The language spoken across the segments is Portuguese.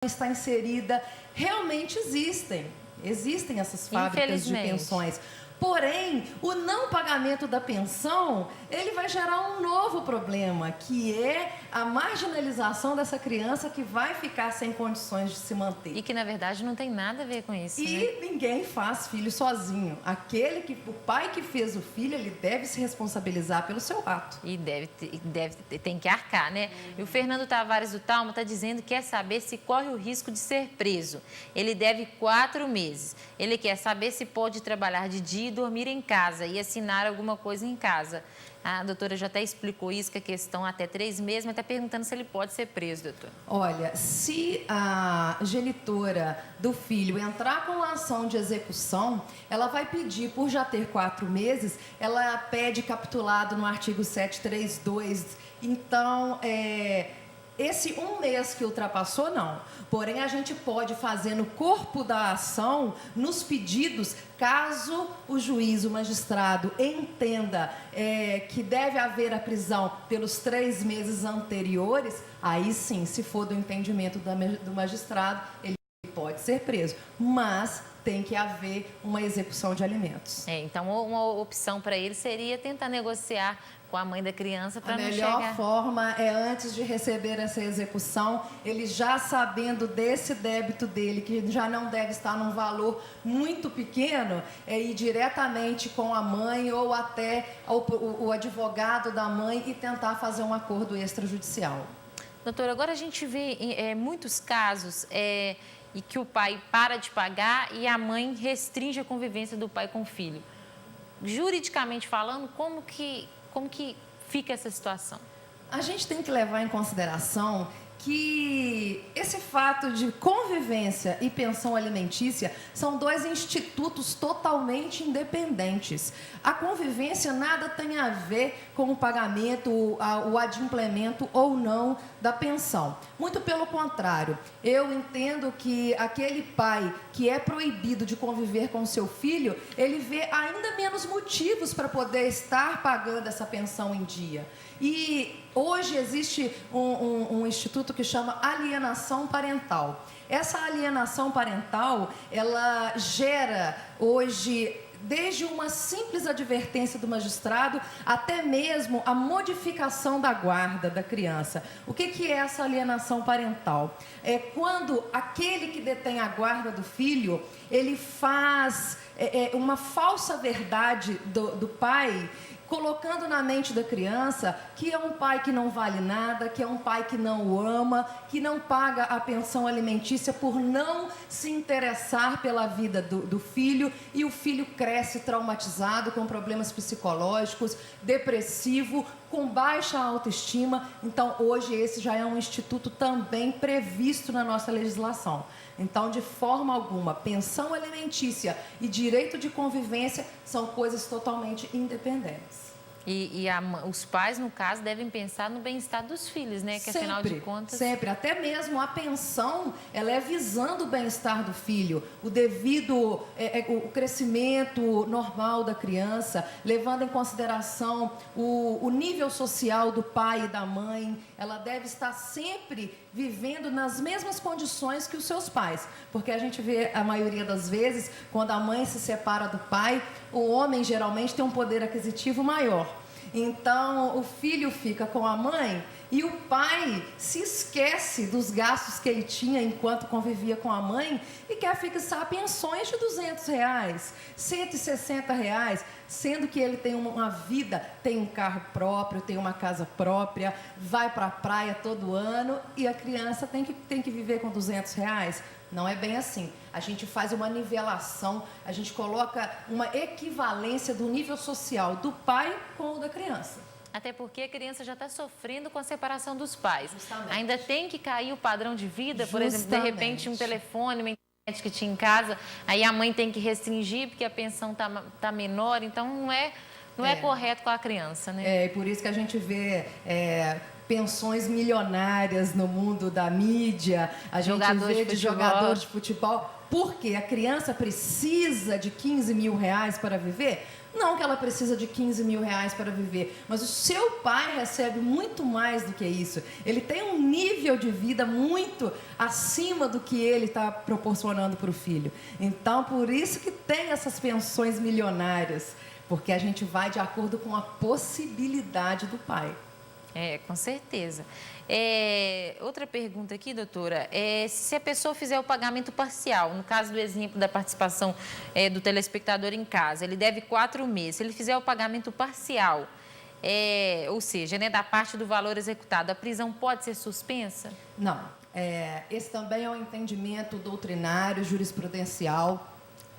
está inserida, realmente existem essas fábricas de pensões. Porém, o não pagamento da pensão, ele vai gerar um novo problema, que é a marginalização dessa criança que vai ficar sem condições de se manter. E que, na verdade, não tem nada a ver com isso, E ninguém faz filho sozinho. O pai que fez o filho, ele deve se responsabilizar pelo seu ato. E tem que arcar, né? E o Fernando Tavares do Talma está dizendo que quer saber se corre o risco de ser preso. Ele deve 4 meses. Ele quer saber se pode trabalhar de dia, dormir em casa e assinar alguma coisa em casa. A doutora já até explicou isso, que a questão até 3 meses, mas está perguntando se ele pode ser preso, doutora. Olha, se a genitora do filho entrar com a ação de execução, ela vai pedir, por já ter 4 meses, ela pede capitulado no artigo 732. Então, esse 1 mês que ultrapassou, não. Porém, a gente pode fazer no corpo da ação, nos pedidos, caso o juiz, o magistrado, entenda que deve haver a prisão pelos 3 meses anteriores, aí sim, se for do entendimento do magistrado, ele pode ser preso. Mas tem que haver uma execução de alimentos. Então, uma opção para ele seria tentar negociar com a mãe da criança para não chegar... A melhor forma é, antes de receber essa execução, ele já sabendo desse débito dele, que já não deve estar num valor muito pequeno, ir diretamente com a mãe ou até o advogado da mãe e tentar fazer um acordo extrajudicial. Doutora, agora a gente vê muitos casos e que o pai para de pagar e a mãe restringe a convivência do pai com o filho. Juridicamente falando, como que fica essa situação? A gente tem que levar em consideração que esse fato de convivência e pensão alimentícia são 2 institutos totalmente independentes. A convivência nada tem a ver com o pagamento, o adimplemento ou não da pensão. Muito pelo contrário, eu entendo que aquele pai que é proibido de conviver com seu filho, ele vê ainda menos motivos para poder estar pagando essa pensão em dia. E hoje existe um instituto que chama alienação parental. Essa alienação parental, ela gera hoje, desde uma simples advertência do magistrado até mesmo a modificação da guarda da criança. O que é essa alienação parental? É quando aquele que detém a guarda do filho, ele faz uma falsa verdade do pai, colocando na mente da criança que é um pai que não vale nada, que é um pai que não o ama, que não paga a pensão alimentícia por não se interessar pela vida do filho, e o filho cresce traumatizado, com problemas psicológicos, depressivo, com baixa autoestima. Então, hoje, esse já é um instituto também previsto na nossa legislação. Então, de forma alguma, pensão alimentícia e direito de convivência são coisas totalmente independentes. E os pais, no caso, devem pensar no bem-estar dos filhos, né? Que, afinal de contas... Sempre. Até mesmo a pensão, ela é visando o bem-estar do filho, o devido, o crescimento normal da criança, levando em consideração o nível social do pai e da mãe. Ela deve estar sempre vivendo nas mesmas condições que os seus pais. Porque a gente vê, a maioria das vezes, quando a mãe se separa do pai, o homem geralmente tem um poder aquisitivo maior. Então, o filho fica com a mãe e o pai se esquece dos gastos que ele tinha enquanto convivia com a mãe e quer fixar pensões de R$200, R$160, sendo que ele tem uma vida, tem um carro próprio, tem uma casa própria, vai para a praia todo ano e a criança tem que viver com R$200. Não é bem assim. A gente faz uma nivelação, a gente coloca uma equivalência do nível social do pai com o da criança. Até porque a criança já está sofrendo com a separação dos pais. Justamente. Ainda tem que cair o padrão de vida, por exemplo, de repente um telefone, uma internet que tinha em casa, aí a mãe tem que restringir porque a pensão tá menor, então não é correto com a criança, né? Por isso que a gente vê pensões milionárias no mundo da mídia, a gente vê de jogadores de futebol. Porque a criança precisa de 15 mil reais para viver? Não que ela precisa de 15 mil reais para viver, mas o seu pai recebe muito mais do que isso. Ele tem um nível de vida muito acima do que ele está proporcionando para o filho. Então, por isso que tem essas pensões milionárias, porque a gente vai de acordo com a possibilidade do pai. Com certeza. Outra pergunta aqui, doutora, se a pessoa fizer o pagamento parcial, no caso do exemplo da participação do telespectador em casa, ele deve 4 meses. Se ele fizer o pagamento parcial, ou seja, da parte do valor executado, a prisão pode ser suspensa? Não. Esse também é um entendimento doutrinário, jurisprudencial,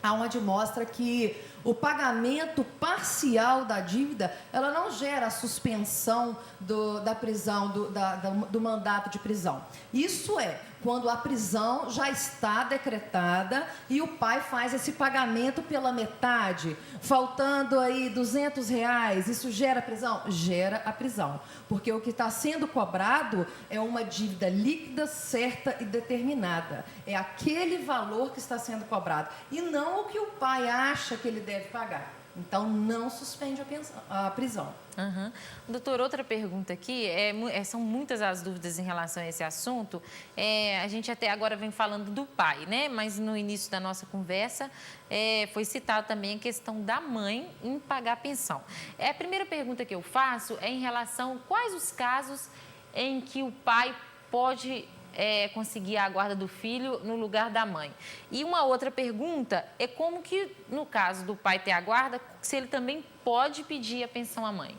aonde mostra que o pagamento parcial da dívida, ela não gera a suspensão da prisão, do mandato de prisão. Isso quando a prisão já está decretada e o pai faz esse pagamento pela metade, faltando aí R$200, isso gera prisão? Gera a prisão, porque o que está sendo cobrado é uma dívida líquida, certa e determinada. É aquele valor que está sendo cobrado e não o que o pai acha que ele deve pagar. Então, não suspende a prisão. Uhum. Doutor, outra pergunta aqui, são muitas as dúvidas em relação a esse assunto. A gente até agora vem falando do pai, né? Mas no início da nossa conversa foi citado também a questão da mãe em pagar a pensão. A primeira pergunta que eu faço é em relação a quais os casos em que o pai pode conseguir a guarda do filho no lugar da mãe. E uma outra pergunta é como que, no caso do pai ter a guarda, se ele também pode pedir a pensão à mãe.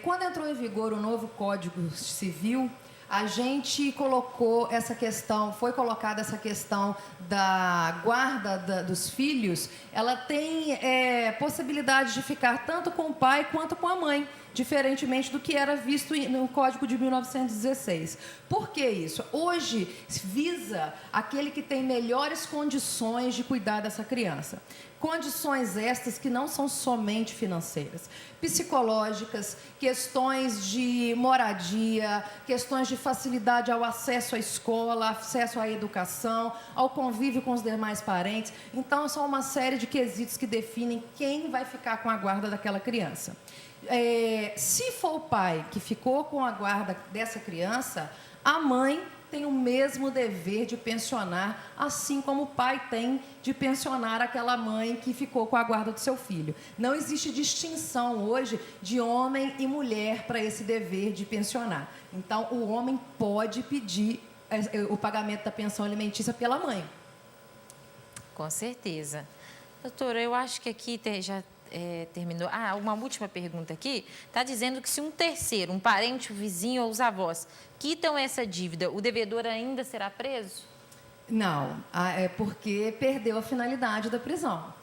Quando entrou em vigor o novo Código Civil, a gente colocou essa questão, foi colocada essa questão da guarda dos filhos, ela tem possibilidade de ficar tanto com o pai quanto com a mãe, diferentemente do que era visto no Código de 1916. Por que isso? Hoje visa aquele que tem melhores condições de cuidar dessa criança. Condições estas que não são somente financeiras, psicológicas, questões de moradia, questões de facilidade ao acesso à escola, acesso à educação, ao convívio com os demais parentes. Então, são uma série de quesitos que definem quem vai ficar com a guarda daquela criança. Se for o pai que ficou com a guarda dessa criança, a mãe tem o mesmo dever de pensionar, assim como o pai tem de pensionar aquela mãe que ficou com a guarda do seu filho. Não existe distinção hoje de homem e mulher para esse dever de pensionar. Então, o homem pode pedir o pagamento da pensão alimentícia pela mãe. Com certeza. Doutora, eu acho que aqui já terminou. Uma última pergunta aqui. Está dizendo que se um terceiro, um parente, um vizinho ou os avós quitam essa dívida, o devedor ainda será preso? Não, é porque perdeu a finalidade da prisão.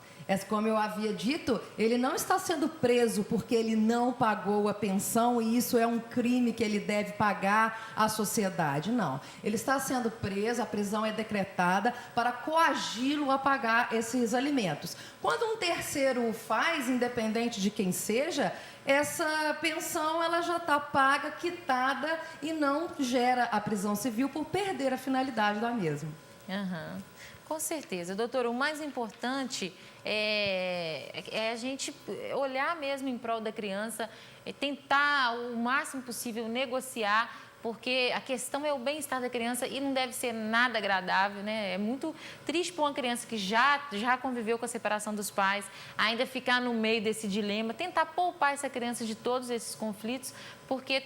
Como eu havia dito, ele não está sendo preso porque ele não pagou a pensão e isso é um crime que ele deve pagar à sociedade. Não. Ele está sendo preso, a prisão é decretada para coagi-lo a pagar esses alimentos. Quando um terceiro o faz, independente de quem seja, essa pensão ela já está paga, quitada e não gera a prisão civil por perder a finalidade da mesma. Uhum. Com certeza. Doutora, o mais importante é a gente olhar mesmo em prol da criança, tentar o máximo possível negociar, porque a questão é o bem-estar da criança e não deve ser nada agradável, né? É muito triste para uma criança que já conviveu com a separação dos pais, ainda ficar no meio desse dilema, tentar poupar essa criança de todos esses conflitos, porque,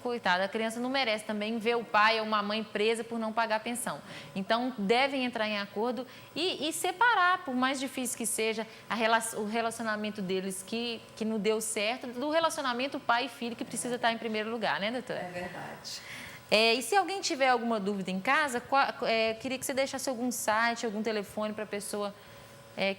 coitada, a criança não merece também ver o pai ou uma mãe presa por não pagar a pensão. Então, devem entrar em acordo e separar, por mais difícil que seja, o relacionamento deles que não deu certo, do relacionamento pai e filho, que precisa estar em primeiro lugar, né, doutora? É verdade. E se alguém tiver alguma dúvida em casa, queria que você deixasse algum site, algum telefone para a pessoa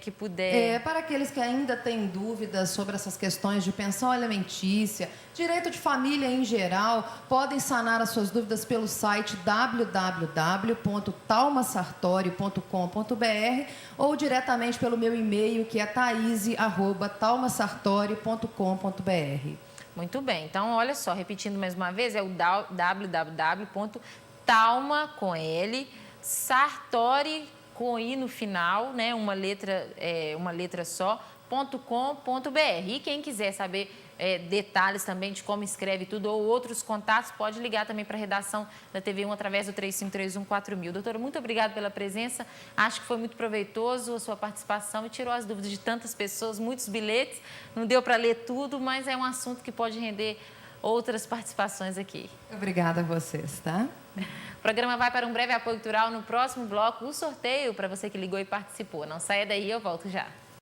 que puder... Para aqueles que ainda têm dúvidas sobre essas questões de pensão alimentícia, direito de família em geral, podem sanar as suas dúvidas pelo site www.talmasartori.com.br ou diretamente pelo meu e-mail, que é thaise@talmasartori.com.br. Muito bem. Então, olha só, repetindo mais uma vez, é o www.talma, com L, Sartori, com I no final, né? Uma letra só, .com.br. E quem quiser saber detalhes também de como escreve tudo ou outros contatos, pode ligar também para a redação da TV1 através do 3531-4000. Doutora, muito obrigada pela presença. Acho que foi muito proveitoso a sua participação e tirou as dúvidas de tantas pessoas, muitos bilhetes. Não deu para ler tudo, mas é um assunto que pode render outras participações aqui. Obrigada a vocês, tá? O programa vai para um breve apoio cultural. No próximo bloco, o sorteio para você que ligou e participou. Não saia daí, eu volto já.